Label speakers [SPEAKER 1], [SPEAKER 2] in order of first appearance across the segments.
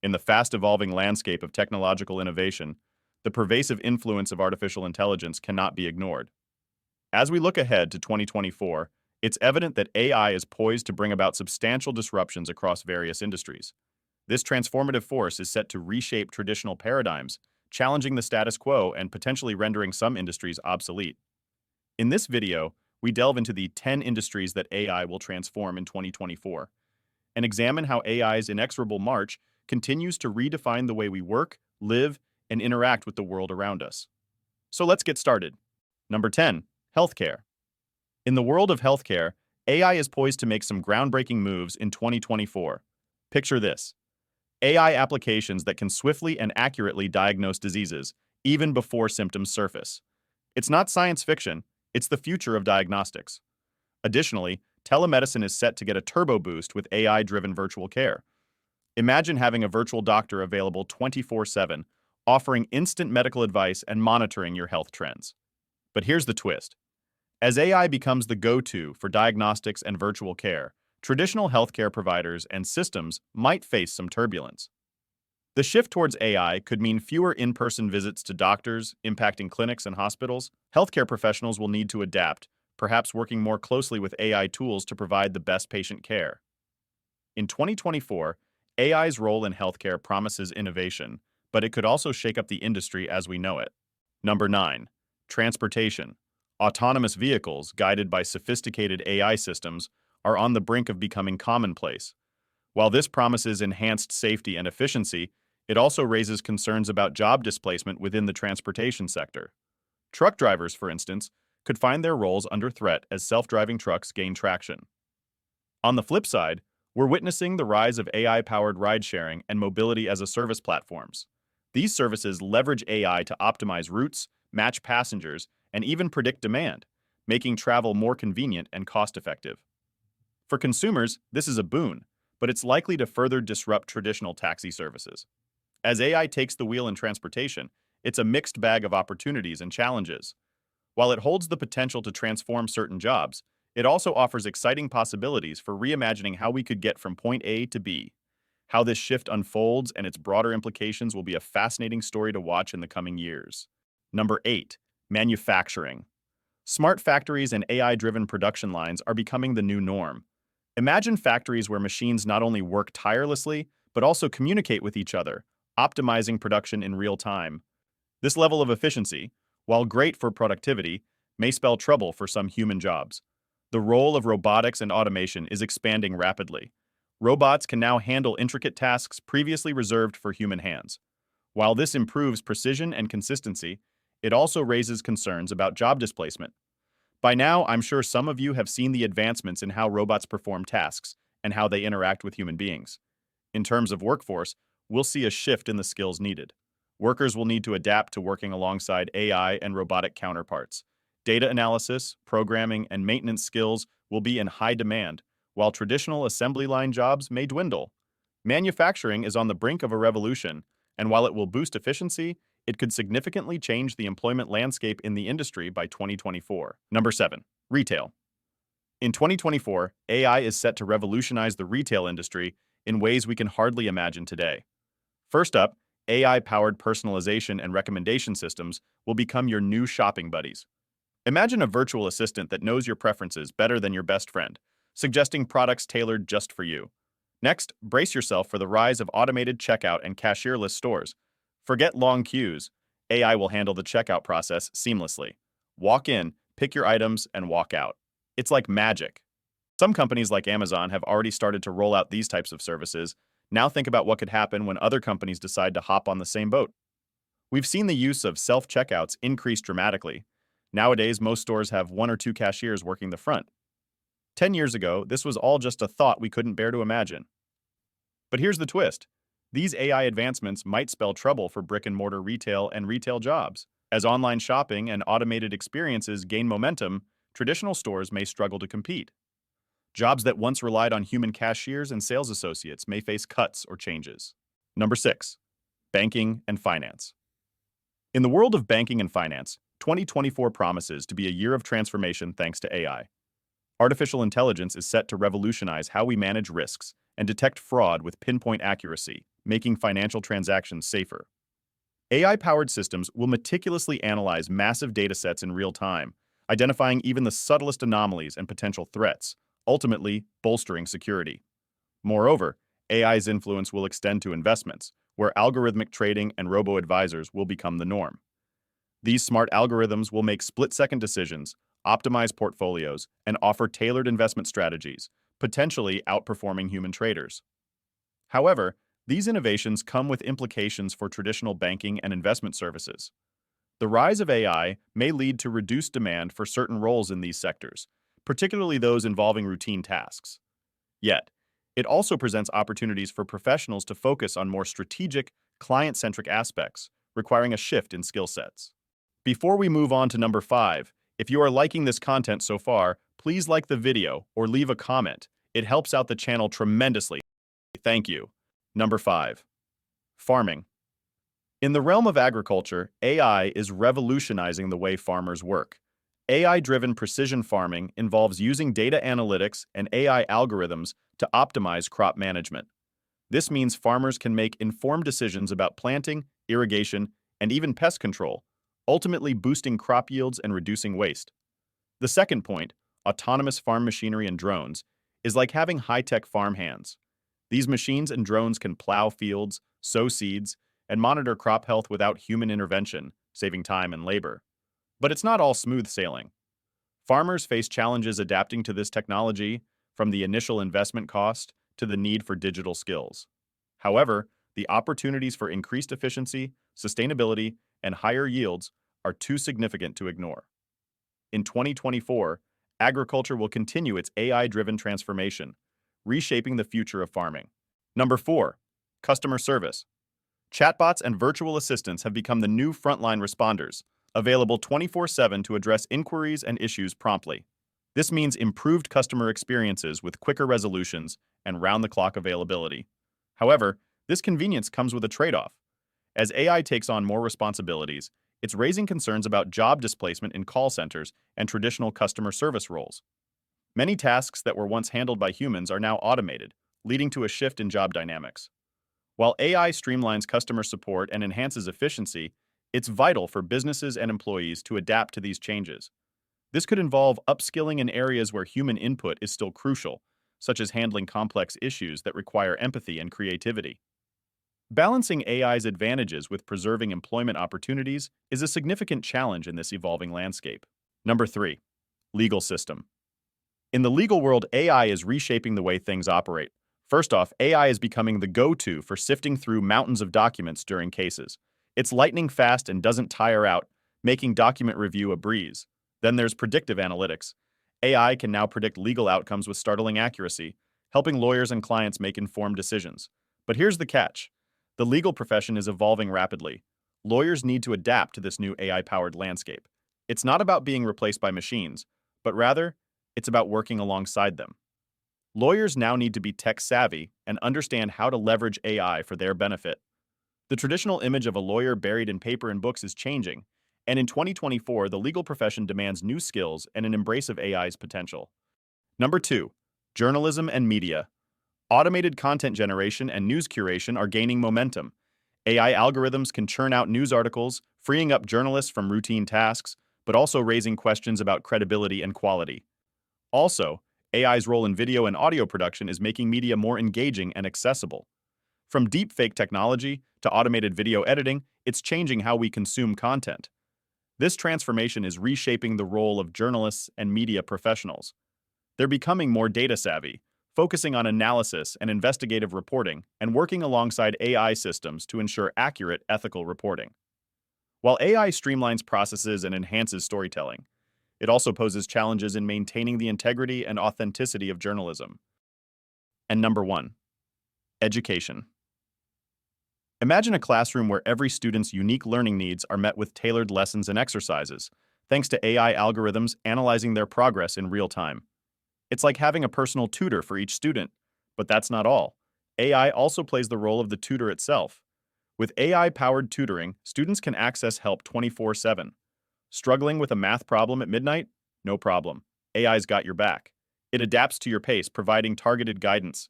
[SPEAKER 1] In the fast-evolving landscape of technological innovation, the pervasive influence of artificial intelligence cannot be ignored. As we look ahead to 2024, it's evident that AI is poised to bring about substantial disruptions across various industries. This transformative force is set to reshape traditional paradigms, challenging the status quo and potentially rendering some industries obsolete. In this video, we delve into the 10 industries that AI will transform in 2024 and examine how AI's inexorable march continues to redefine the way we work, live, and interact with the world around us. So let's get started. Number 10, healthcare. In the world of healthcare, AI is poised to make some groundbreaking moves in 2024. Picture this: AI applications that can swiftly and accurately diagnose diseases, even before symptoms surface. It's not science fiction, it's the future of diagnostics. Additionally, telemedicine is set to get a turbo boost with AI-driven virtual care. Imagine having a virtual doctor available 24/7, offering instant medical advice and monitoring your health trends. But here's the twist. As AI becomes the go-to for diagnostics and virtual care, traditional healthcare providers and systems might face some turbulence. The shift towards AI could mean fewer in-person visits to doctors, impacting clinics and hospitals. Healthcare professionals will need to adapt, perhaps working more closely with AI tools to provide the best patient care. In 2024, AI's role in healthcare promises innovation, but it could also shake up the industry as we know it. Number 9. Transportation. Autonomous vehicles, guided by sophisticated AI systems, are on the brink of becoming commonplace. While this promises enhanced safety and efficiency, it also raises concerns about job displacement within the transportation sector. Truck drivers, for instance, could find their roles under threat as self-driving trucks gain traction. On the flip side, we're witnessing the rise of AI-powered ride-sharing and mobility-as-a-service platforms. These services leverage AI to optimize routes, match passengers, and even predict demand, making travel more convenient and cost-effective. For consumers, this is a boon, but it's likely to further disrupt traditional taxi services. As AI takes the wheel in transportation, it's a mixed bag of opportunities and challenges. While it holds the potential to transform certain jobs, it also offers exciting possibilities for reimagining how we could get from point A to B. How this shift unfolds and its broader implications will be a fascinating story to watch in the coming years. Number 8. Manufacturing. Smart factories and AI-driven production lines are becoming the new norm. Imagine factories where machines not only work tirelessly, but also communicate with each other, optimizing production in real time. This level of efficiency, while great for productivity, may spell trouble for some human jobs. The role of robotics and automation is expanding rapidly. Robots can now handle intricate tasks previously reserved for human hands. While this improves precision and consistency, it also raises concerns about job displacement. By now, I'm sure some of you have seen the advancements in how robots perform tasks and how they interact with human beings. In terms of workforce, we'll see a shift in the skills needed. Workers will need to adapt to working alongside AI and robotic counterparts. Data analysis, programming, and maintenance skills will be in high demand, while traditional assembly line jobs may dwindle. Manufacturing is on the brink of a revolution, and while it will boost efficiency, it could significantly change the employment landscape in the industry by 2024. Number 7. Retail. In 2024, AI is set to revolutionize the retail industry in ways we can hardly imagine today. First up, AI-powered personalization and recommendation systems will become your new shopping buddies. Imagine a virtual assistant that knows your preferences better than your best friend, suggesting products tailored just for you. Next, brace yourself for the rise of automated checkout and cashierless stores. Forget long queues. AI will handle the checkout process seamlessly. Walk in, pick your items, and walk out. It's like magic. Some companies like Amazon have already started to roll out these types of services. Now think about what could happen when other companies decide to hop on the same boat. We've seen the use of self-checkouts increase dramatically. Nowadays, most stores have 1 or 2 cashiers working the front. 10 years ago, this was all just a thought we couldn't bear to imagine. But here's the twist. These AI advancements might spell trouble for brick-and-mortar retail and retail jobs. As online shopping and automated experiences gain momentum, traditional stores may struggle to compete. Jobs that once relied on human cashiers and sales associates may face cuts or changes. Number 6. Banking and finance. In the world of banking and finance, 2024 promises to be a year of transformation thanks to AI. Artificial intelligence is set to revolutionize how we manage risks and detect fraud with pinpoint accuracy, making financial transactions safer. AI-powered systems will meticulously analyze massive datasets in real time, identifying even the subtlest anomalies and potential threats, ultimately bolstering security. Moreover, AI's influence will extend to investments, where algorithmic trading and robo-advisors will become the norm. These smart algorithms will make split-second decisions, optimize portfolios, and offer tailored investment strategies, potentially outperforming human traders. However, these innovations come with implications for traditional banking and investment services. The rise of AI may lead to reduced demand for certain roles in these sectors, particularly those involving routine tasks. Yet, it also presents opportunities for professionals to focus on more strategic, client-centric aspects, requiring a shift in skill sets. Before we move on to number 5, if you are liking this content so far, please like the video or leave a comment. It helps out the channel tremendously. Thank you. Number 5. Farming. In the realm of agriculture, AI is revolutionizing the way farmers work. AI-driven precision farming involves using data analytics and AI algorithms to optimize crop management. This means farmers can make informed decisions about planting, irrigation, and even pest control, ultimately boosting crop yields and reducing waste. The second point, autonomous farm machinery and drones, is like having high-tech farm hands. These machines and drones can plow fields, sow seeds, and monitor crop health without human intervention, saving time and labor. But it's not all smooth sailing. Farmers face challenges adapting to this technology, from the initial investment cost to the need for digital skills. However, the opportunities for increased efficiency, sustainability, and higher yields are too significant to ignore. In 2024, agriculture will continue its AI-driven transformation, reshaping the future of farming. Number 4. Customer service. Chatbots and virtual assistants have become the new frontline responders, available 24/7 to address inquiries and issues promptly. This means improved customer experiences with quicker resolutions and round-the-clock availability. However, this convenience comes with a trade-off. As AI takes on more responsibilities, it's raising concerns about job displacement in call centers and traditional customer service roles. Many tasks that were once handled by humans are now automated, leading to a shift in job dynamics. While AI streamlines customer support and enhances efficiency, it's vital for businesses and employees to adapt to these changes. This could involve upskilling in areas where human input is still crucial, such as handling complex issues that require empathy and creativity. Balancing AI's advantages with preserving employment opportunities is a significant challenge in this evolving landscape. Number 3. Legal system. In the legal world, AI is reshaping the way things operate. First off, AI is becoming the go-to for sifting through mountains of documents during cases. It's lightning fast and doesn't tire out, making document review a breeze. Then there's predictive analytics. AI can now predict legal outcomes with startling accuracy, helping lawyers and clients make informed decisions. But here's the catch. The legal profession is evolving rapidly. Lawyers need to adapt to this new AI-powered landscape. It's not about being replaced by machines, but rather, it's about working alongside them. Lawyers now need to be tech-savvy and understand how to leverage AI for their benefit. The traditional image of a lawyer buried in paper and books is changing, and in 2024, the legal profession demands new skills and an embrace of AI's potential. Number 2. Journalism and media. Automated content generation and news curation are gaining momentum. AI algorithms can churn out news articles, freeing up journalists from routine tasks, but also raising questions about credibility and quality. Also, AI's role in video and audio production is making media more engaging and accessible. From deepfake technology to automated video editing, it's changing how we consume content. This transformation is reshaping the role of journalists and media professionals. They're becoming more data-savvy, focusing on analysis and investigative reporting, and working alongside AI systems to ensure accurate, ethical reporting. While AI streamlines processes and enhances storytelling, it also poses challenges in maintaining the integrity and authenticity of journalism. And number 1. Education. Imagine a classroom where every student's unique learning needs are met with tailored lessons and exercises, thanks to AI algorithms analyzing their progress in real time. It's like having a personal tutor for each student, but that's not all. AI also plays the role of the tutor itself. With AI-powered tutoring, students can access help 24/7. Struggling with a math problem at midnight? No problem. AI's got your back. It adapts to your pace, providing targeted guidance.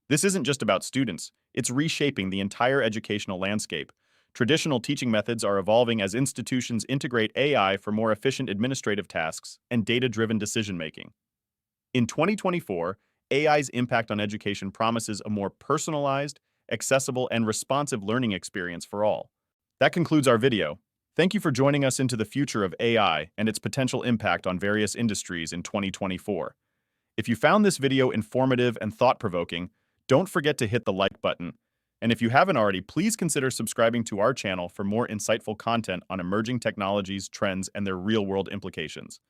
[SPEAKER 1] This isn't just about students, It's reshaping the entire educational landscape. Traditional teaching methods are evolving as institutions integrate AI for more efficient administrative tasks and data-driven decision-making. In 2024, AI's impact on education promises a more personalized, accessible, and responsive learning experience for all. That concludes our video. Thank you for joining us into the future of AI and its potential impact on various industries in 2024. If you found this video informative and thought-provoking, don't forget to hit the like button. And if you haven't already, please consider subscribing to our channel for more insightful content on emerging technologies, trends, and their real-world implications.